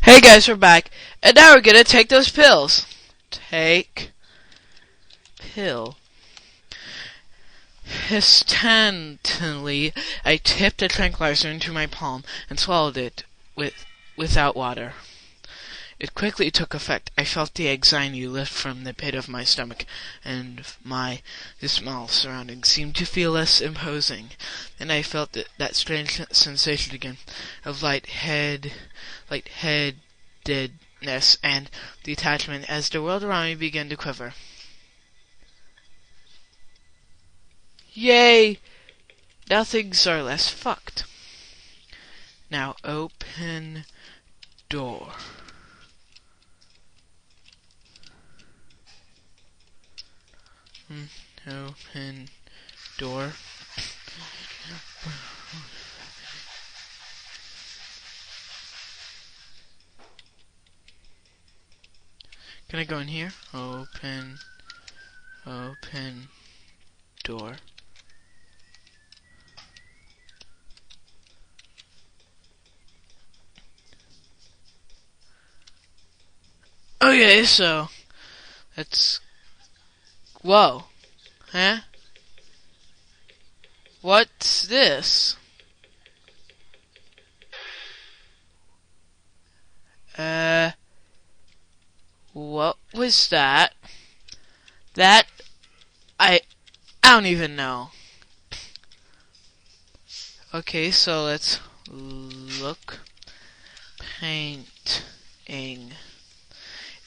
Hey guys, we're back, and now we're gonna take those pills. Take pill. Hesitantly, I tipped a tranquilizer into my palm and swallowed it without water. It quickly took effect. I felt the anxiety lift from the pit of my stomach, and the small surroundings seemed to feel less imposing. And I felt that strange sensation again of lightheadedness and detachment as the world around me began to quiver. Yay! Now things are less fucked. Now open door. Open door. Can I go in here? Open door. Okay, so let's. Whoa. Huh? What's this? What was that? I don't even know. Okay, so let's look. Painting.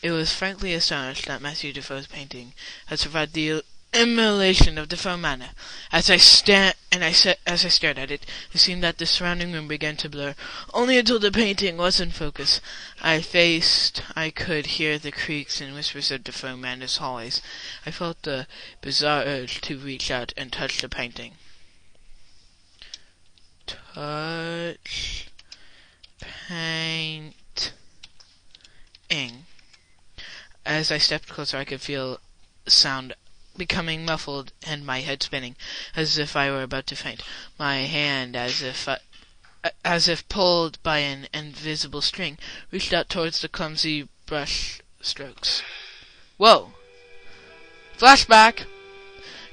It was frankly astonished that Jhon DeFoe's painting had survived the immolation of DeFoe Manor. As I stared at it, it seemed that the surrounding room began to blur, only until the painting was in focus. I could hear the creaks and whispers of DeFoe Manor's hallways. I felt the bizarre urge to reach out and touch the painting. Touch painting. As I stepped closer, I could feel sound becoming muffled and my head spinning, as if I were about to faint. My hand, as if pulled by an invisible string, reached out towards the clumsy brush strokes. Whoa! Flashback!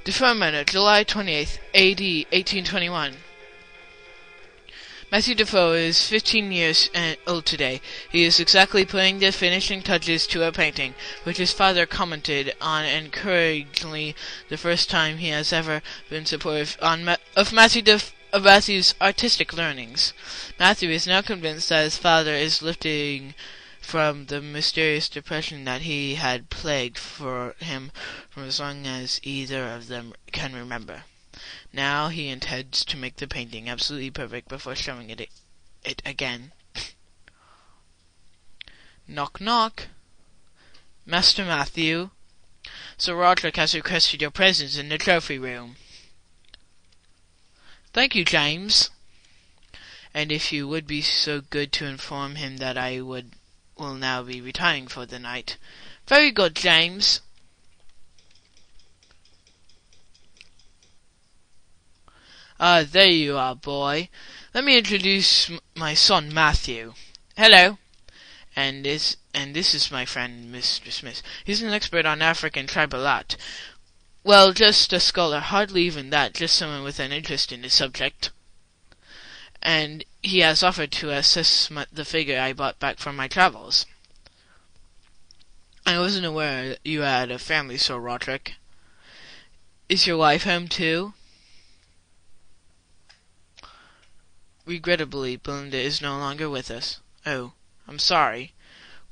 DeFoe Manor, July 28th, A.D. 1821. Jhon DeFoe is 15 years old today. He is exactly putting the finishing touches to a painting, which his father commented on encouragingly the first time he has ever been supportive of Matthew's artistic learnings. Matthew is now convinced that his father is lifting from the mysterious depression that he had plagued for him for as long as either of them can remember. Now he intends to make the painting absolutely perfect before showing it again. Knock knock. Master Matthew. Sir Roderick has requested your presence in the trophy room. Thank you, James. And if you would be so good to inform him that I will now be retiring for the night. Very good, James. There you are, boy. Let me introduce my son, Matthew. Hello. And this is my friend, Mr. Smith. He's an expert on African tribal art. Well, just a scholar, hardly even that, just someone with an interest in the subject. And he has offered to assist the figure I bought back from my travels. I wasn't aware that you had a family, Sir Roderick. Is your wife home too? Regrettably, Belinda is no longer with us. Oh, I'm sorry.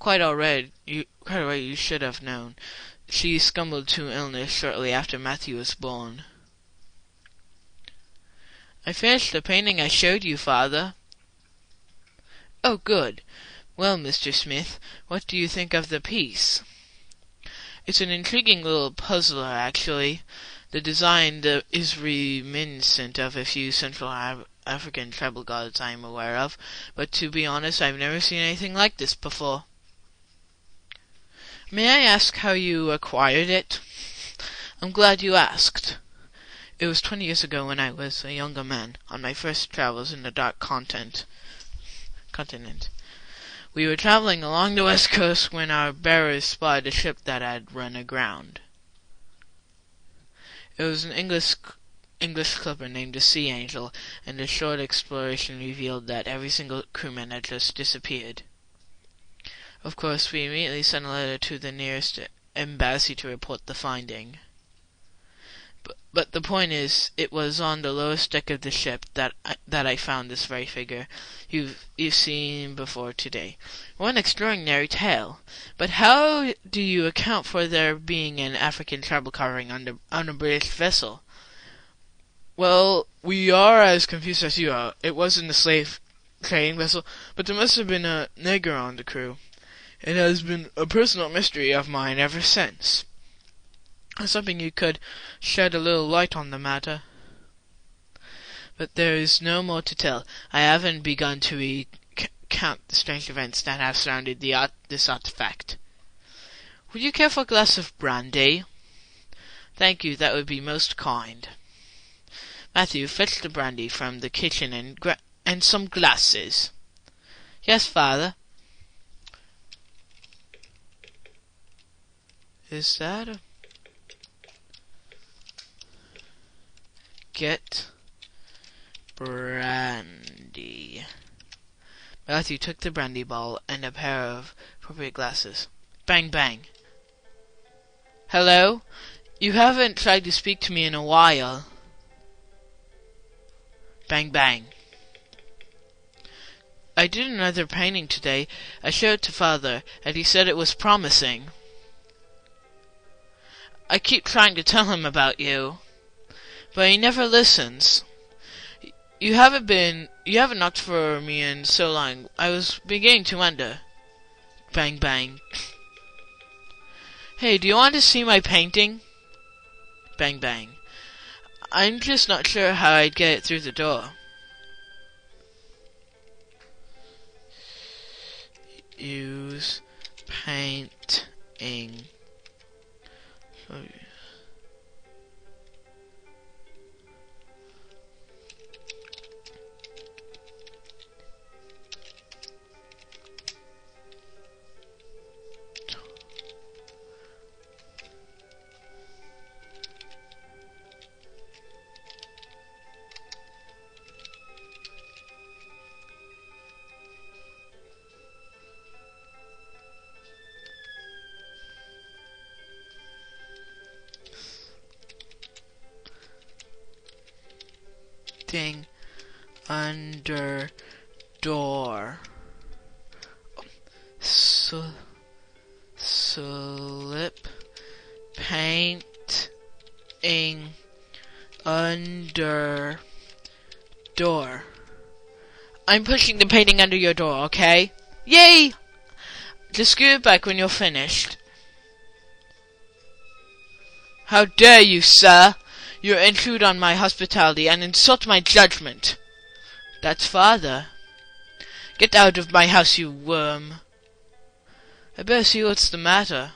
Quite all right, you should have known. She succumbed to illness shortly after Matthew was born. I finished the painting I showed you, Father. Oh, good. Well, Mr. Smith, what do you think of the piece? It's an intriguing little puzzler, actually. The design is reminiscent of a few Central African tribal gods I am aware of, but to be honest, I've never seen anything like this before. May I ask how you acquired it? I'm glad you asked. It was 20 years ago when I was a younger man, on my first travels in the Dark Continent. We were traveling along the west coast when our bearers spotted a ship that had run aground. It was an English clipper named the Sea Angel, and a short exploration revealed that every single crewman had just disappeared. Of course, we immediately sent a letter to the nearest embassy to report the finding. But the point is, it was on the lowest deck of the ship that I found this very figure you've seen before today. What an extraordinary tale! But how do you account for there being an African tribal covering on a British vessel? Well, we are as confused as you are. It wasn't a slave trading vessel, but there must have been a nigger on the crew. It has been a personal mystery of mine ever since. I was hoping you could shed a little light on the matter. But there is no more to tell. I haven't begun to recount the strange events that have surrounded this artifact. Would you care for a glass of brandy? Thank you, that would be most kind. Matthew, fetch the brandy from the kitchen and some glasses. Yes, father. Is that a... Get brandy. Matthew took the brandy bottle and a pair of appropriate glasses. Bang, bang. Hello? You haven't tried to speak to me in a while. Bang, bang. I did another painting today. I showed it to father, and he said it was promising. I keep trying to tell him about you, but he never listens. You haven't knocked for me in so long. I was beginning to wonder. Bang, bang. Hey, do you want to see my painting? Bang, bang. I'm just not sure how I'd get it through the door. Use painting. Under door. Slip painting under door. I'm pushing the painting under your door, okay? Yay! Just screw it back when you're finished. How dare you, sir? You intrude on my hospitality and insult my judgment. That's father. Get out of my house, you worm. I better see what's the matter.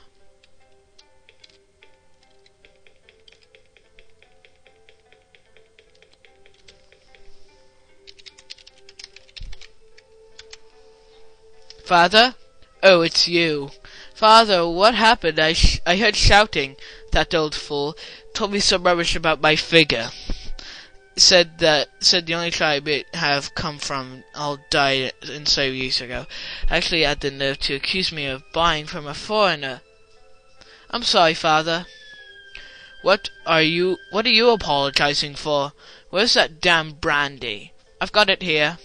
Father? Oh, it's you. Father, what happened? I heard shouting. That old fool told me some rubbish about my figure. Said the only tribe it have come from all died in slavery years ago. Actually had the nerve to accuse me of buying from a foreigner. I'm sorry, father. What are you apologizing for? Where's that damn brandy? I've got it here.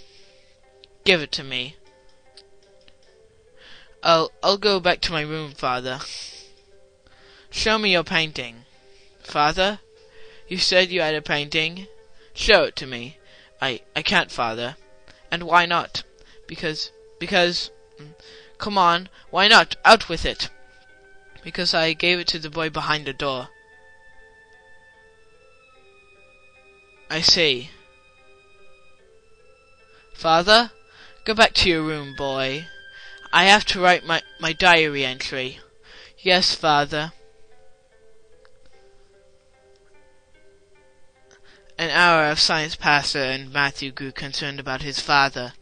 Give it to me. I'll go back to my room, father. Show me your painting. Father? You said you had a painting? Show it to me. I can't, father. And why not? Because... Come on, why not? Out with it. Because I gave it to the boy behind the door. I see. Father? Go back to your room, boy. I have to write my diary entry. Yes, father. An hour of silence passed, and Matthew grew concerned about his father.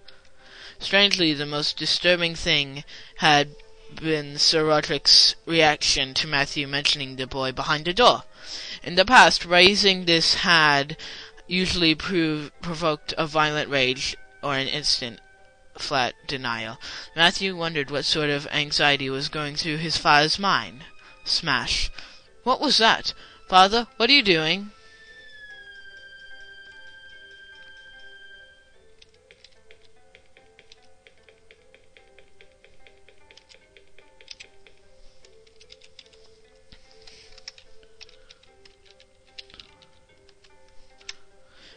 Strangely, the most disturbing thing had been Sir Roderick's reaction to Matthew mentioning the boy behind the door. In the past, raising this had usually provoked a violent rage or an instant flat denial. Matthew wondered what sort of anxiety was going through his father's mind. Smash. What was that? Father, what are you doing?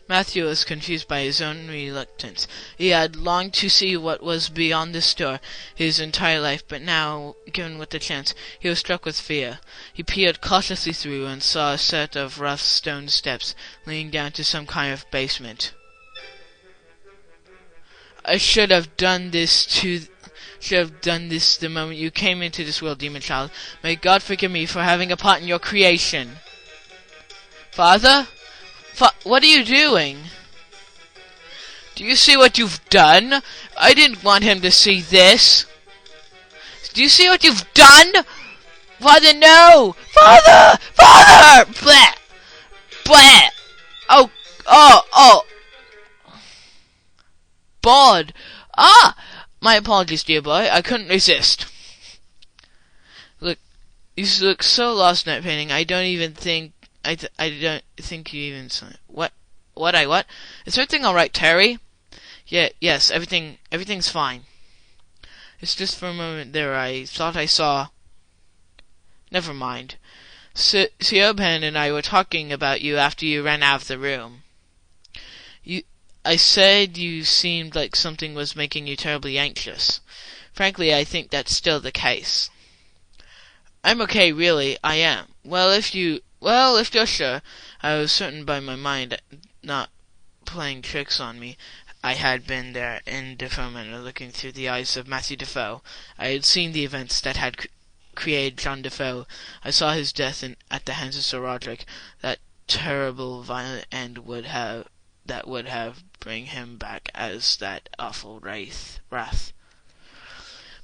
Matthew was confused by his own reluctance. He had longed to see what was beyond this door his entire life, but now, given with the chance, he was struck with fear. He peered cautiously through and saw a set of rough stone steps leading down to some kind of basement. I should have done this the moment you came into this world, demon child. May God forgive me for having a part in your creation. Father? What are you doing? Do you see what you've done? I didn't want him to see this. Do you see what you've done? Father, no! Father! Father! Bleh! Bleh! Oh! Bored. My apologies, dear boy. I couldn't resist. Look, you look so lost in that painting, I don't think you even saw it. What? Is everything alright, Terry? Yes, everything's fine. It's just for a moment there I thought I saw... Never mind. Siobhan and I were talking about you after you ran out of the room. I said you seemed like something was making you terribly anxious. Frankly, I think that's still the case. I'm okay, really, I am. Well, if you're sure. I was certain by my mind not playing tricks on me. I had been there in DeFoe Manor, looking through the eyes of Matthew DeFoe. I had seen the events that had created Jhon DeFoe. I saw his death at the hands of Sir Roderick. That terrible, violent end would have bring him back as that awful wrath.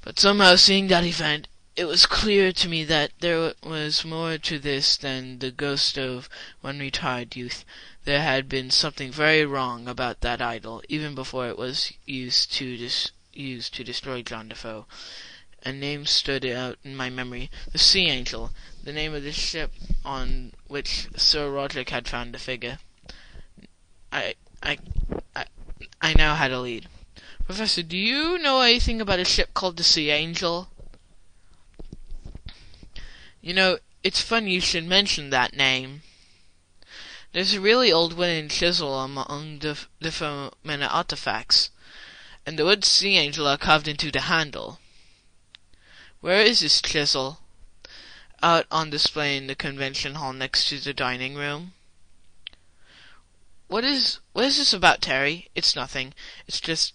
But somehow, seeing that event, it was clear to me that there was more to this than the ghost of one retired youth. There had been something very wrong about that idol, even before it was used to destroy Jhon DeFoe. A name stood out in my memory: the Sea Angel, the name of the ship on which Sir Roderick had found the figure. I now had a lead. Professor, do you know anything about a ship called the Sea Angel? You know, it's funny you should mention that name. There's a really old wooden chisel among the DeFoe Manor artifacts, and the wood Sea Angel are carved into the handle. Where is this chisel? Out on display in the convention hall next to the dining room. What is this about, Terry? It's nothing. It's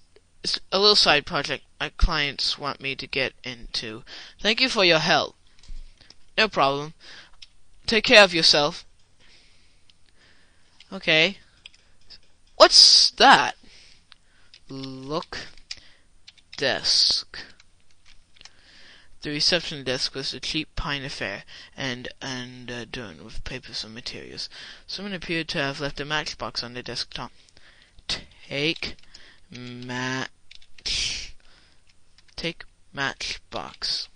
a little side project my clients want me to get into. Thank you for your help. No problem. Take care of yourself. Okay. What's that? Look. Desk. The reception desk was a cheap pine affair and adorned with papers and materials. Someone appeared to have left a matchbox on the desktop. Take matchbox.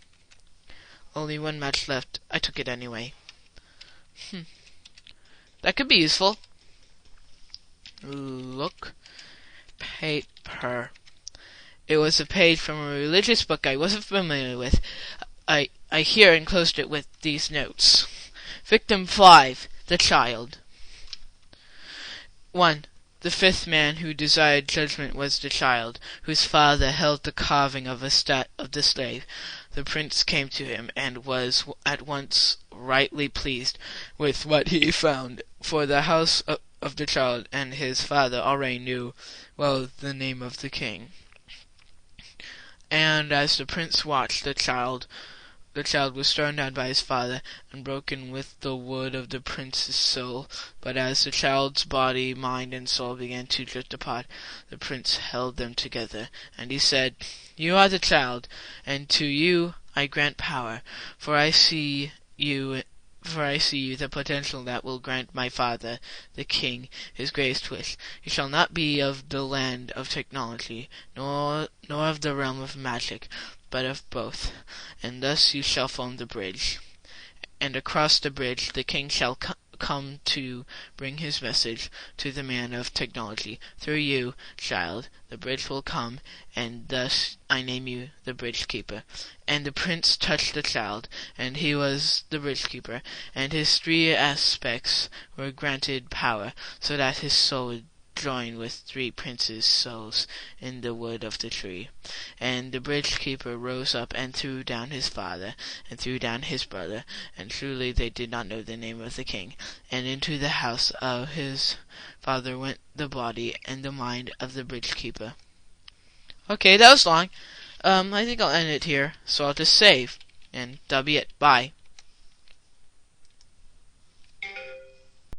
Only one match left. I took it anyway. That could be useful. Look. Paper. It was a page from a religious book I wasn't familiar with. I here enclosed it with these notes. Victim 5. The child. 1. The fifth man who desired judgment was the child, whose father held the carving of the slave. The prince came to him, and was at once rightly pleased with what he found, for the house of the child and his father already knew well the name of the king. And as the prince watched the child, the child was thrown down by his father, and broken with the wood of the prince's soul. But as the child's body, mind, and soul began to drift apart, the prince held them together, and he said, "You are the child, and to you I grant power, for I see you the potential that will grant my father, the king, his greatest wish. You shall not be of the land of technology, nor of the realm of magic, but of both, and thus you shall form the bridge. And across the bridge the king shall come to bring his message to the man of technology. Through you, child, the bridge will come, and thus I name you the bridge keeper." And the prince touched the child, and he was the bridge keeper, and his 3 aspects were granted power, so that his soul would join with 3 princes' souls in the wood of the tree. And the bridge keeper rose up and threw down his father, and threw down his brother, and truly they did not know the name of the king. And into the house of his father went the body and the mind of the bridge keeper. Okay, that was long. I think I'll end it here, so I'll just save, and that'll be it. Bye.